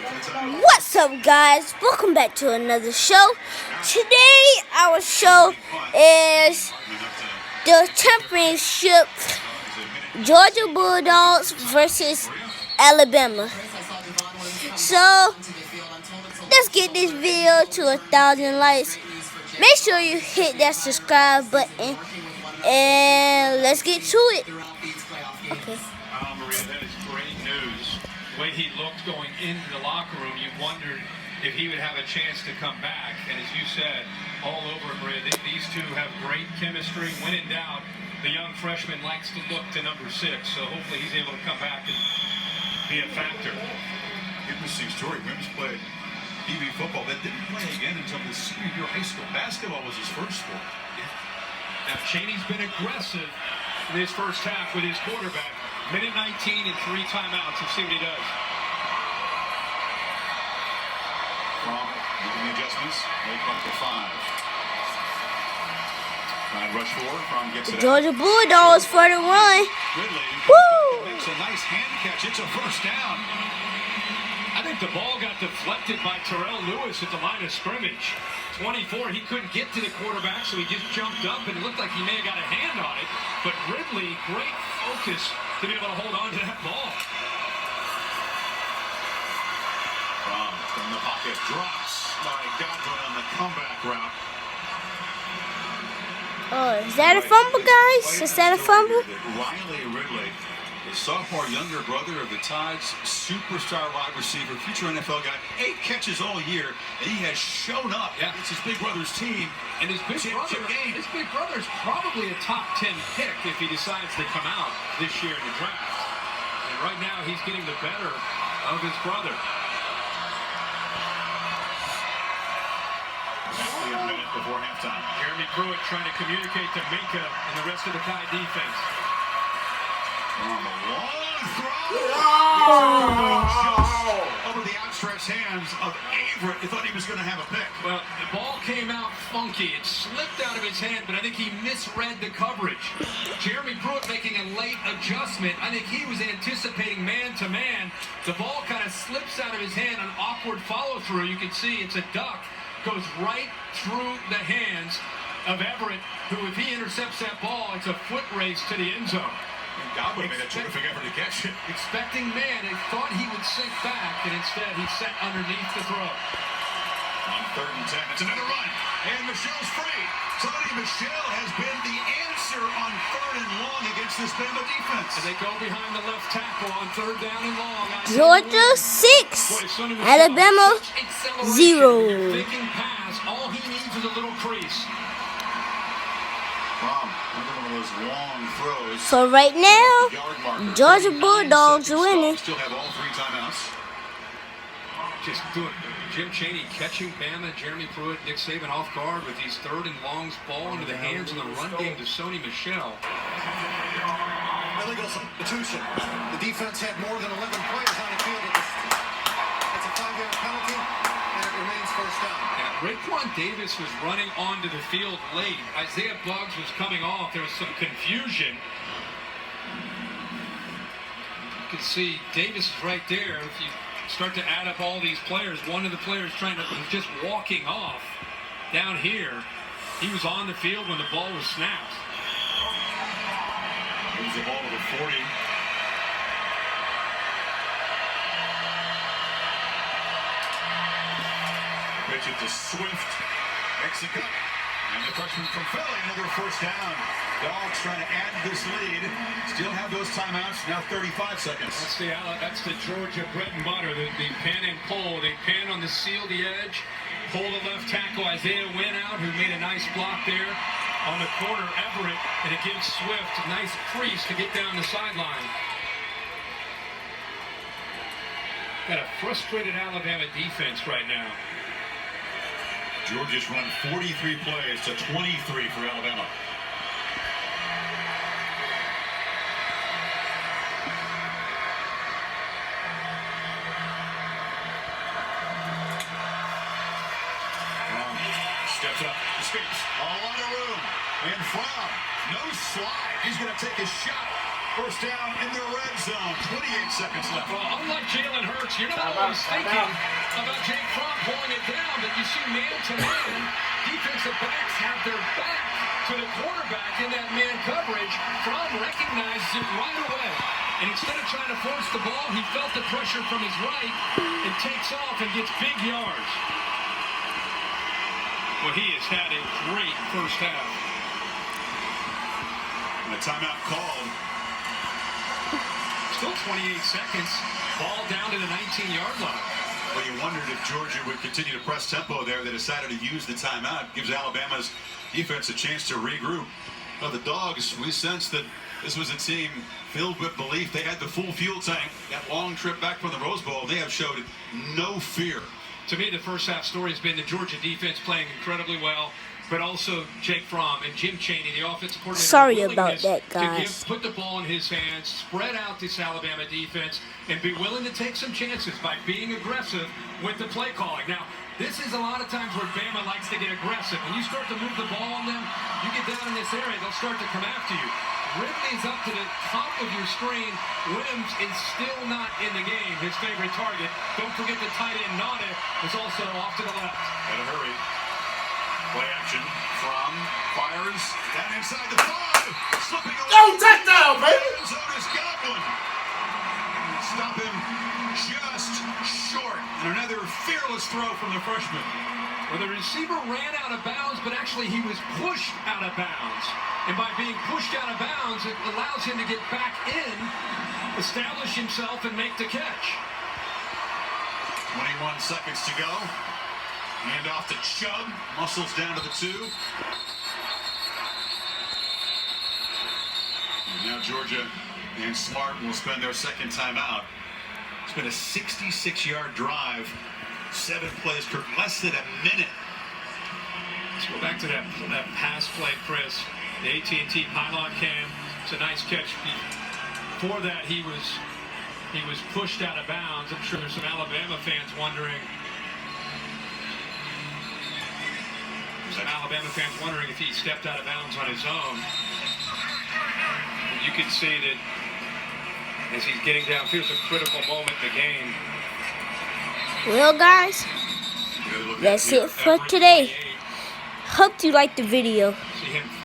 What's up, guys? Welcome back to another show. Today, our show is the championship Georgia Bulldogs versus Alabama. So, let's get this video to 1,000 likes. Make sure you hit that subscribe button and let's get to it. Okay. Maria, that is great news. The way he looked going into the locker room, you wondered if he would have a chance to come back. And as you said, all over Maria, these two have great chemistry. When in doubt, the young freshman likes to look to number 6. So hopefully he's able to come back and be a factor. Interesting story. Wims played PB football, but didn't play again until his senior year of high school. Basketball was his first sport. Now, Chaney's been aggressive in his first half with his quarterback. Minute 19 and 3 timeouts. Let's see what he does. From making the adjustments, they come to 5. Rush 4. From gets it Georgia Bulldogs for the run. Ridley makes a nice hand catch. It's a first down. I think the ball got deflected by Terrell Lewis at the line of scrimmage. 24, he couldn't get to the quarterback, so he just jumped up, and it looked like he may have got a hand on it. But Ridley, great focus to be able to hold on to that ball. From the pocket, drops by Godwin on the comeback route. Oh, is that a fumble, guys? Is that a fumble? Riley Ridley, the sophomore younger brother of the Tide's superstar wide receiver, future NFL guy, 8 catches all year, and he has shown up. Yeah. It's his big brother's team. And his big brother's probably a top 10 pick if he decides to come out this year in the draft. And right now he's getting the better of his brother. Exactly a minute before halftime. Jeremy Pruitt trying to communicate to Minka and the rest of the Tide defense. On the long throw. Over the outstretched hands of Averett. He thought he was going to have a pick. Well, the ball came out funky. It slipped out of his hand, but I think he misread the coverage. Jeremy Pruitt making a late adjustment. I think he was anticipating man-to-man. The ball kind of slips out of his hand, an awkward follow-through. You can see it's a duck. Goes right through the hands of Everett, who, if he intercepts that ball, it's a foot race to the end zone. And Godwin made a terrific effort to catch it. Expecting man, they thought he would sink back, and instead he sat underneath the throw. On 3rd and 10, it's another run, and Michelle's free. Somebody Michelle has been the answer on 3rd and long against this Bama defense. And they go behind the left tackle on 3rd down and long. Georgia 6, Alabama 0. Thinking pass, all he needs is a little crease. Another one of those long throws. So right now, Georgia Bulldogs are winning. Still have all 3 timeouts. Just doing Jim Chaney catching Bama, Jeremy Pruitt, Nick Saban off guard with these 3rd and longs, ball into the hands of the run game to Sony Michel. Illegal substitution. The defense had more than 11 players on the field. It's a 5-yard penalty, and it remains first down. Raekwon Davis was running onto the field late. Isaiah Buggs was coming off. There was some confusion. You can see Davis is right there. If you start to add up all these players, one of the players was just walking off down here. He was on the field when the ball was snapped. Moves the ball to the 40. Pitch it to Swift. Mexico. And the freshman from Philly, another first down. Dogs trying to add this lead. Still have those timeouts. Now 35 seconds. That's the Georgia bread and butter. The pan and pull. They pan on the seal, the edge. Pull the left tackle, Isaiah Wynn out, who made a nice block there. On the corner, Everett. And it gives Swift a nice crease to get down the sideline. Got a frustrated Alabama defense right now. Georgia's run 43 plays to 23 for Alabama. Steps up, escapes, a lot of room. And Fromm, no slide. He's going to take a shot. First down in the red zone. 28 seconds left. Well, unlike Jalen Hurts, you're not always thinking about Jake Fromm pulling it down, but you see man-to-man, defensive backs have their back to the quarterback in that man coverage. Fromm recognizes it right away. And instead of trying to force the ball, he felt the pressure from his right and takes off and gets big yards. Well, he has had a great first half. And a timeout called. Still 28 seconds. Ball down to the 19-yard line. Well, you wondered if Georgia would continue to press tempo there. They decided to use the timeout. Gives Alabama's defense a chance to regroup. Well, the Dogs, we sensed that this was a team filled with belief. They had the full fuel tank. That long trip back from the Rose Bowl, they have showed no fear. To me, the first half story has been the Georgia defense playing incredibly well, but also Jake Fromm and Jim Chaney, the offensive coordinator. Sorry about that, guys. To put the ball in his hands, spread out this Alabama defense, and be willing to take some chances by being aggressive with the play calling. Now, this is a lot of times where Bama likes to get aggressive. When you start to move the ball on them, you get down in this area, they'll start to come after you. Ridley's up to the top of your screen. Williams is still not in the game, his favorite target. Don't forget the tight end, Nada, is also off to the left. Gotta hurry. Play action from fires down inside the 5. Slipping away. Oh, touchdown, baby! Arizona's got one. Stop him just short. And another fearless throw from the freshman. Well, the receiver ran out of bounds, but actually he was pushed out of bounds. And by being pushed out of bounds, it allows him to get back in, establish himself, and make the catch. 21 seconds to go. Hand off to Chubb. Muscles down to the 2. And now Georgia and Smart will spend their second timeout. It's been a 66-yard drive. 7 plays for less than a minute. Let's go back to that pass play, Chris. The AT&T pylon cam. It's a nice catch. Before that, he was pushed out of bounds. I'm sure there's some Alabama fans wondering. If he stepped out of bounds on his own. And you can see that as he's getting downfield, it's a critical moment in the game. Well, guys, that's it for today. Hope you liked the video. See him